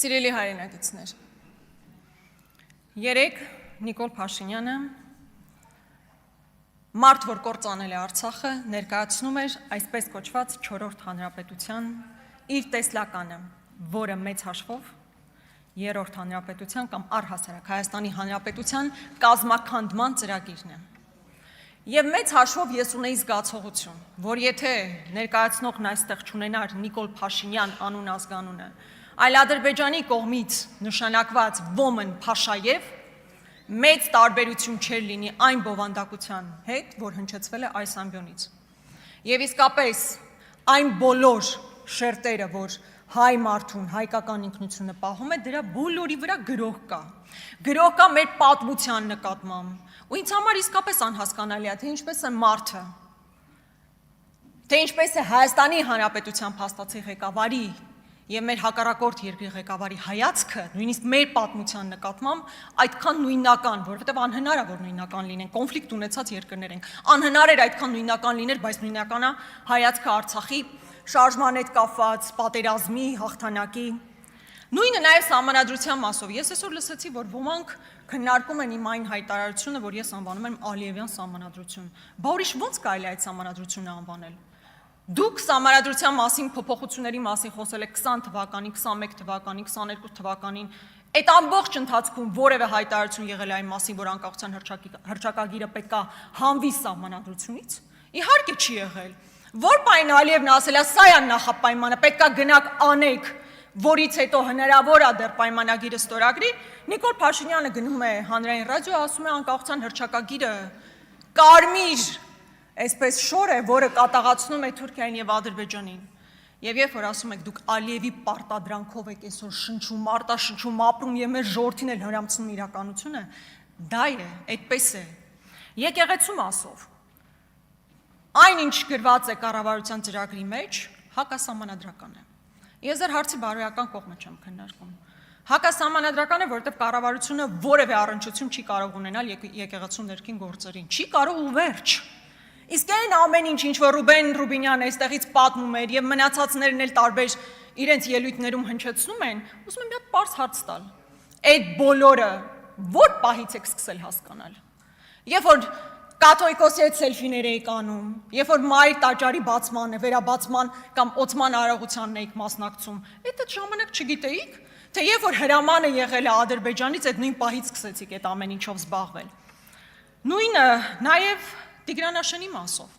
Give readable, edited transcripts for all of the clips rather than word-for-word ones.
Սիրելի հայրենակիցներ, երեկ Նիկոլ Փաշինյանը մարդ, որ կործանել է Արցախը, ներկայացնում էր այսպես կոչված 4-րդ հանրապետության իր տեսլականը, որը մեծ հաշվով 3-րդ հանրապետության կամ առհասարակ Հայաստանի Հանրապետության կազմաքանդման ծրագիրն է։ Եվ մեծ հաշվով ես ունեի զգացողություն, որ եթե ներկայացնողն այստեղ չունենար Նիկոլ Փաշինյան անուն ազգանունը, այլ Ադրբեջանի կողմից նշանակված Ոմն Փաշաև, մեծ տարբերություն չէր լինի այն բովանդակության հետ, որ հնչեցվել է այս ամբիոնից։ Եվ իսկապես այն բոլոր շերտերը, որ հայ մարդուն, հայկական ինքնությունը պահում է, դրա բոլորի վրա գրող կա։ Գրող կա մեր պատմության նկատմամբ։ Ու ինձ համար իսկապես անհասկանալի է, թե ինչպես է մարդը, թե ինչպես է Հայաստանի Հանրապետության փաստացի ղեկավարի եւ մեր հակառակորդ երկրի ղեկավարի հայացքը, նույնիսկ մեր պատմության նկատմամբ այդքան նույնական, որովհետեւ անհնար է որ նույնական լինեն, կոնֆլիկտ ունեցած երկրներ ենք։ Անհնար էր այդքան նույնական լիներ, բայց նույնական է հայացքը Արցախի շարժման հետ կապված, պատերազմի, հաղթանակի։ Նույնը նաև սահմանադրության մասով։ Ես այսօր լսեցի, որ ոմանք քննարկում են իմ այն հայտարարությունը, որ ես անվանում եմ Ալիևյան սահմանադրություն։ Բա ուրիշ ո՞նց կարելի է այդ սահմանադրությունը անվանել։ Դուք սահմանադրության մասին փոփոխությունների մասին խոսել եք 20 թվականին, 21 թվականին, 22 թվականին։ Այդ ամբողջ ընթացքում որևէ հայտարարություն եղել է այն մասին, որ անկախության հռչակագիրը պետք է հանվի սահմանադրությունից։ Իհարկե չի եղել։ Որ պայն Ալիևն ասել է, սա է նախապայմանը, պետք է գնաք անեք, որից հետո հնարավոր է դեռ պայմանագիրը ստորագրի, Նիկոլ Փաշինյանը գնում է հանրային ռադիո, ասում է անկախության հռչակագիրը կարմիր, այսպես շոր է, որը կատաղացնում է Թուրքիային եւ Ադրբեջանին։ Եվ երբ որ ասում եք դուք Ալիևի պարտադրանքով եք այսօր շնչում, արտաշնչում ապրում եւ մեր ժողովրդին էլ հրամցնում իրականությունը, դա է, այդպես է։ Եկեղեցու մասով Այն ինչ գրված է կառավարության ծրագրի մեջ, հակասահմանադրական է։ Ես դեռ հարցի բարոյական կողմը չեմ քննարկում։ Հակասահմանադրական է, որովհետև կառավարությունը որևէ առնչություն չի կարող ունենալ եկեղեցու ներքին գործերին, չի կարող ու վերջ։ Իսկ այն ամեն ինչ որ Ռուբեն Ռուբինյանը այստեղից պատմում էր եւ մնացածներն էլ տարբեր իրենց ելույթներում հնչեցնում են, ուզում եմ մի հատ պարզ հարց տալ։ Այդ բոլորը որ պահից եք սկսել հասկանալ։ Երբ որ Կաթողիկոսի հետ սելֆիներ էիք անում, երբ որ մայր տաճարի բացման, վերաբացման կամ օծման արարողությանն էիք մասնակցում, այդ ժամանակ չգիտեիք, թե երբ որ հրամանը եղել է Ադրբեջանից, այդ նույն պահից սկսեցիք այդ ամեն ինչով զբաղվել։ Նույնը նաև Տիգրան Աշենի մասով։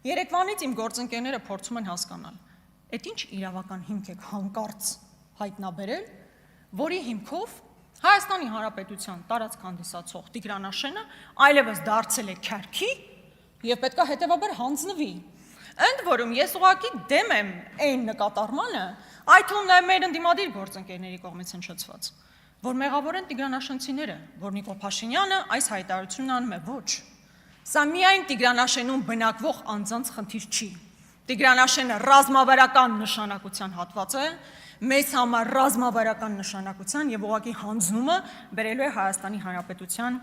Երեկվանից իմ գործընկերները փորձում են հասկանալ, այդ ինչ իրավական հիմք եք հանկարծ հայտնաբերել, որի հիմքով Հայաստանի Հանրապետության տարածք հանդիսացող Տիգրան Աշենը այլևս դարձել է քյարքի եւ պետք է հետեւաբար հանձնվի։ Ընդ որում ես ուղղակի դեմ եմ այն նկատառմանը, այդ թվում նաեւ մեր ընդդիմադիր գործընկերների կողմից հնչեցված, որ մեղավոր են Տիգրան Աշենցիները, որ Նիկոլ Փաշինյանը այս հայտարարությունն անում է ոչ։ Սա միայն Տիգրան Աշենում բնակվող անձանց խնդիր չի։ Տիգրան Աշենը ռազմավարական նշանակության հատված է, մեծ համար ռազմավարական նշանակության եւ ուղղակի հանձնումը բերելու է Հայաստանի Հանրապետության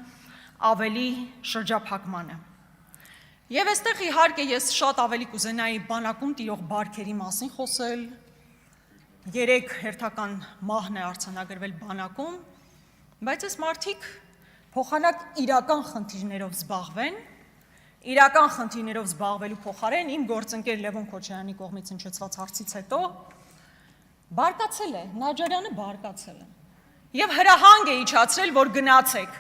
ավելի շրջափակմանը։ Եվ այստեղ իհարկե ես շատ ավելի կուզենայի բանակում տիրող բարքերի մասին խոսել։ Երեք հերթական մահն է արձանագրվել բանակում, բայց այս մարդիկ փոխանակ իրական խնդիրներով զբաղվեն, իրական խնդիրներով զբաղվելու փոխարեն իմ գործընկեր Լևոն Քոչարյանի կողմից հնչեցված հարցից հետո բարկացել է, Նաջարյանը բարկացել է։ Եվ հրահանգ է իջացրել, որ գնացեք,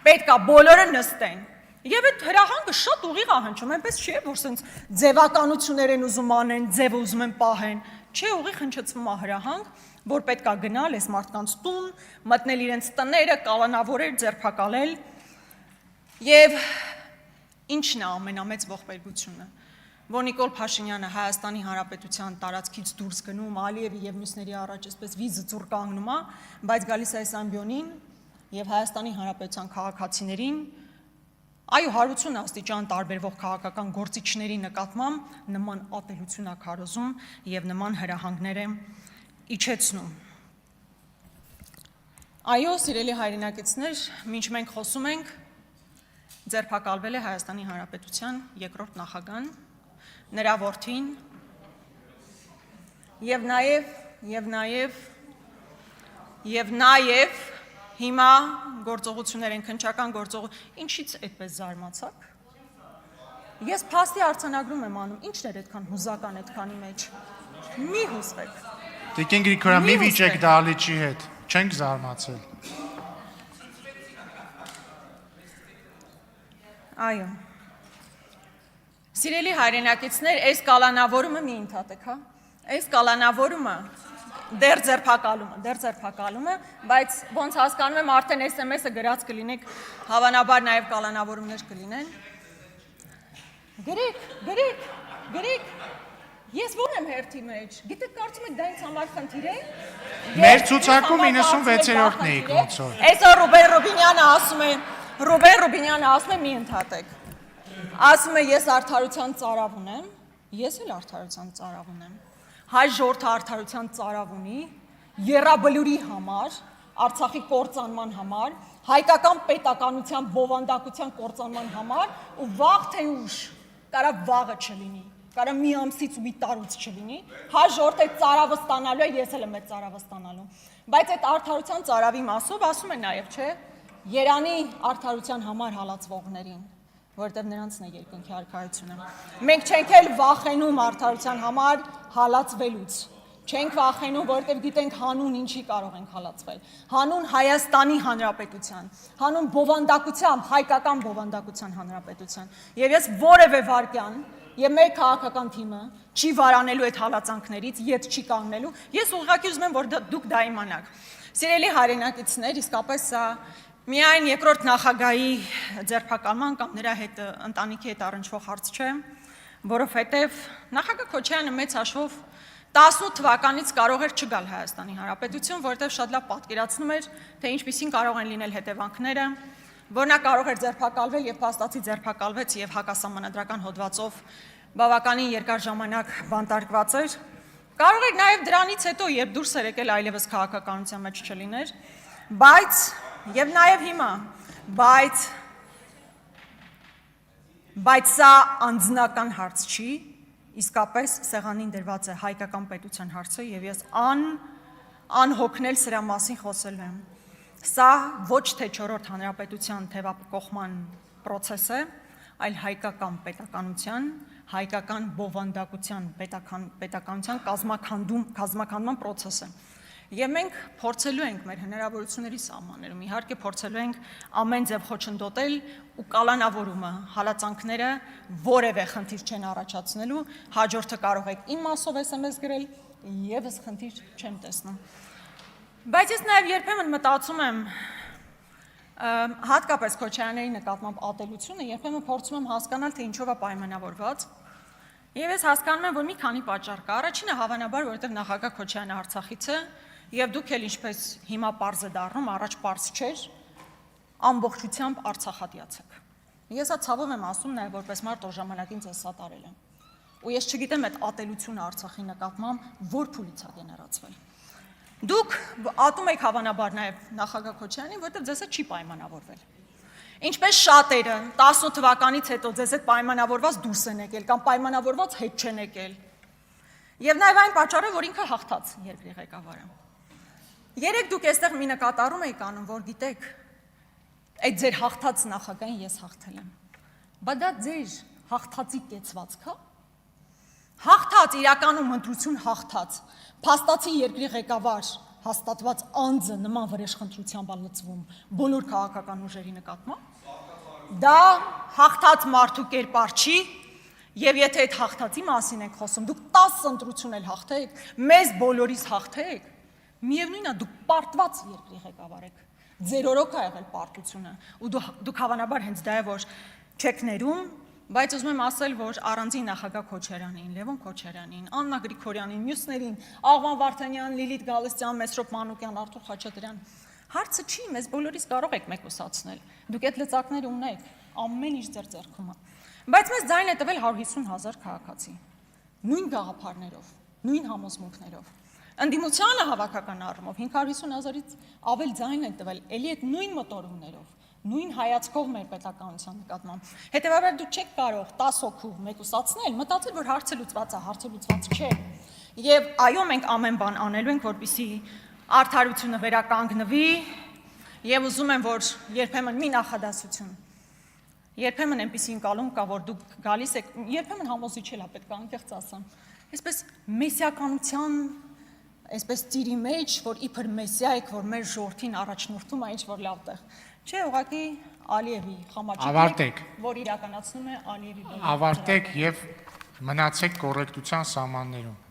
պետք է բոլորը նստեն։ Եվ այդ հրահանգը շատ ուղիղ է հնչում, այնպես չէ, որ սենց ձևականություններ են ուզում անեն, ձևը ուզում են պահեն, չէ, ուղիղ հնչեցվում է հրահանգ, որ պետք է գնալ այս մարդկանց տուն, մտնել իրենց տները, կալանավորել, ձերբակալել։ Եվ ինչն է ամենամեծ ողբերգությունը, որ Նիկոլ Փաշինյանը Հայաստանի Հանրապետության տարածքից դուրս գնում, Ալիևի եւ մյուսների առաջ այսպես վիզը ծուռ կանգնում է, բայց գալիս է այս ամբիոնին եւ Հայաստանի Հանրապետության քաղաքացիներին, այո, հարություն աստիճան տարբերվող քաղաքական գործիչների նկատմամբ նման ատելություն է քարոզում եւ նման հրահանգներ է իջեցնում։ Այո, սիրելի հայրենակիցներ, մինչ մենք խոսում ենք, ձերբակալվել է Հայաստանի Հանրապետության երկրորդ նախագահան, նրա որդին եւ նաեւ եւ նաեւ հիմա գործողություններ են քննչական ինչից այդպես զարմացաք։ Ես փաստի արձանագրում եմ անում, ինչն էր այդքան հուզական այդքանի մեջ։ Մի հուզվեք։ Տիկին Գրիգորյան, մի վիճեք դահլիճի հետ, չենք զարմացել։ Այո։ Սիրելի հայրենակիցներ, այս կալանավորումը մի ընդհատեք, հա։ Այս կալանավորումը դեռ ձերբակալումը, բայց ոնց հասկանում եմ արդեն SMS-ը գրած կլինեք, հավանաբար նաև կալանավորումներ կլինեն։ Գրեք, ես ո՞ր եմ հերթի մեջ, գիտեք կարծում եք դա ինձ համար խնդիր է։ Մեր ցուցակում 96-րդն էիք ոնց որ։ Այսօր Ռուբեն Ռուբինյանը ասում է մի ընդհատեք։ Ասում է ես արդարության ծարավ ունեմ, ես էլ արդարության ծարավ ունեմ։ Հայ ժողովուրդը արդարության ծարավ ունի եռաբլուրի համար, Արցախի կործանման համար, հայկական պետականության բովանդակության կործանման համար ու վաղ թե ուշ, կարա վաղը չլինի, կարա մի ամսից ու մի տարուց չլինի, հայ ժողովուրդը ծարավը ստանալու է, ես էլ եմ այդ ծարավը ստանալու։ Բայց այդ արդարության ծարավի մասով ասում է նաև, չէ, Երանի արդարության համար հալածվողներին, որտեղ նրանցն է երկնքի արքայությունը։ Մենք չենք էլ վախենում արդարության համար հալածվելուց։ Չենք վախենում, որտեղ գիտենք հանուն ինչի կարող ենք հալածվել։ Հանուն Հայաստանի Հանրապետության, հանուն բովանդակությամբ, հայկական բովանդակության հանրապետության։ Եվ ես որևէ վարքյան եւ մեր քաղաքական թիմը չի վարանելու այդ հալածանքներից, ետ չի կանգնելու։ Ես ուղղակի ուզում եմ, որ դուք դա իմանաք։ Սիրելի հայրենակիցներ, իսկապես սա միայն երկրորդ նախագահի ձերբակալման կամ նրա հետ ընտանիքի հետ առնչվող հարց չէ, որովհետև նախագահ Քոչարյանը մեծ հաշվով 18 թվականից կարող էր չգալ Հայաստանի Հանրապետություն, որովհետև շատ լավ պատկերացնում էր, թե ինչպիսին կարող են լինել հետևանքները, որ նա կարող էր ձերբակալվել եւ փաստացի ձերբակալվեց եւ հակասահմանադրական հոդվածով բավականին երկար ժամանակ բանտարկված էր։ Կարող էր նաեւ դրանից հետո, երբ դուրս էր եկել, այլևս քաղաքականության մեջ չլիներ, բայց եւ նաեւ հիմա, բայց սա անձնական հարց չի, իսկապես սեղանին դրված է հայկական պետության հարցը եւ ես անհոգնել սրա մասին խոսելու եմ։ Սա ոչ թե 4-րդ հանրապետության թևակողման process է, այլ հայկական պետականության, հայկական բովանդակության պետականության կազմաքանդման process է։ Եվ մենք փորձելու ենք մեր հնարավորությունների սահմաններում, իհարկե փորձելու ենք ամեն ձև խոչընդոտել ու կալանավորումը, հալածանքները որևէ խնդիր չեն առաջացնելու, հաջորդը կարող եք իմ մասով SMS գրել, եւս խնդիր չեմ տեսնում։ Բայց ես նաեւ երբեմն մտածում եմ, հատկապես Քոչարյանների նկատմամբ ատելությունը, երբեմն փորձում եմ հասկանալ, թե ինչով է պայմանավորված։ Եվ ես հասկանում եմ, որ մի քանի պատճառ կա։ Առաջինը հավանաբար, որովհետև նախագահ Քոչարյանը Արցախից է, եւ դուք էլ ինչպես հիմա պարզ է դառնում, առաջ պարզ չէր, ամբողջությամբ Արցախատյաց եք։ Ես ա ցավով եմ ասում նաեւ որպես մարդ, որ ժամանակին ձեզ սատարել եմ։ Ու ես չգիտեմ այդ ատելությունը Արցախի նկատմամբ որ փուլից է գեներացվել։ Դուք ատում եք հավանաբար նաեւ նախագահ Քոչարյանին, որովհետև ձեզ հետ չի պայմանավորվել։ Ինչպես շատերը 18 թվականից հետո ձեզ հետ պայմանավորված դուրս են եկել կամ պայմանավորված հետ չեն եկել։ Եվ նաև այն պատճառը, որ ինքը հաղթած երկրի ղեկավարը։ Երեք դուք այստեղ մի նկատառում եք անում, որ գիտեք, այդ ձեր հաղթած նախագահին ես հաղթել եմ։ Բայց դա ձեր հաղթածի կեցվածք է։ Հաղթած իրականում ընտրություն հաղթած, փաստացի երկրի ղեկավար հաստատված անձը նման վրեժխնդրությամբ է լծվում բոլոր քաղաքական ուժերի նկատմամբ։ Դա հաղթած մարդու կերպար չի, եւ եթե այդ հաղթածի մասին եք խոսում, դուք 10 ընտրություն էլ հաղթեք, մեզ բոլորիս հաղթեք, միևնույնն է դուք պարտված երկրի ղեկավար եք։ Ձեր օրոք է եղել պարտությունը, ու դուք հավանաբար հենց դա է որ չեք ներում, բայց ուզում եմ ասել, որ առանձին նախագահ Քոչարյանին, Լևոն Քոչարյանին, Աննա Գրիգորյանին, մյուսներին, Աղվան Վարդանյան, Լիլիթ Գալստյան, Մեսրոպ Մանուկյան, Արթուր Խաչատրյան, հարցը չի, մեզ բոլորիս կարող եք մեկուսացնել։ Դուք այդ լծակները ունեք, ամեն ինչ ձեր ձեռքում է։ Բայց մեզ ձայն է տվել 150,000 քաղաքացի, նույն գաղափարներով, նույն համոզմունքներով։ Ընդդիմությանը հավաքական առումով 550,000-ից ավել ձայն են տվել, ելի այդ նույն մտորումներով, նույն հայացքով մեր պետականության նկատմամբ։ Հետևաբար դուք չեք կարող 10 հոգու մեկուսացնել, մտածել, որ հարցը լուծված է, հարցը լուծված չէ։ Եվ այո, մենք ամեն բան անելու ենք, որպեսզի արդարությունը վերականգնվի եւ ուզում եմ, որ երբեմն մի նախադասություն, երբեմն այնպիսի ընկալում կա, որ դուք գալիս եք, երբեմն համոզիչ էլ է պետք է անկեղծ ասեմ, այսպես մեսիականության, այսպես ծիրի մեջ, որ իբր մեսիա եք, որ մեր ժողովրդին առաջնորդում է ինչ-որ լավ տեղ, չէ, ուղղակի Ալիևի խմաճիկն, որ իրականացնում է Ալիևի Ավարտեք եւ մնացեք կոռեկտության սահմաններում։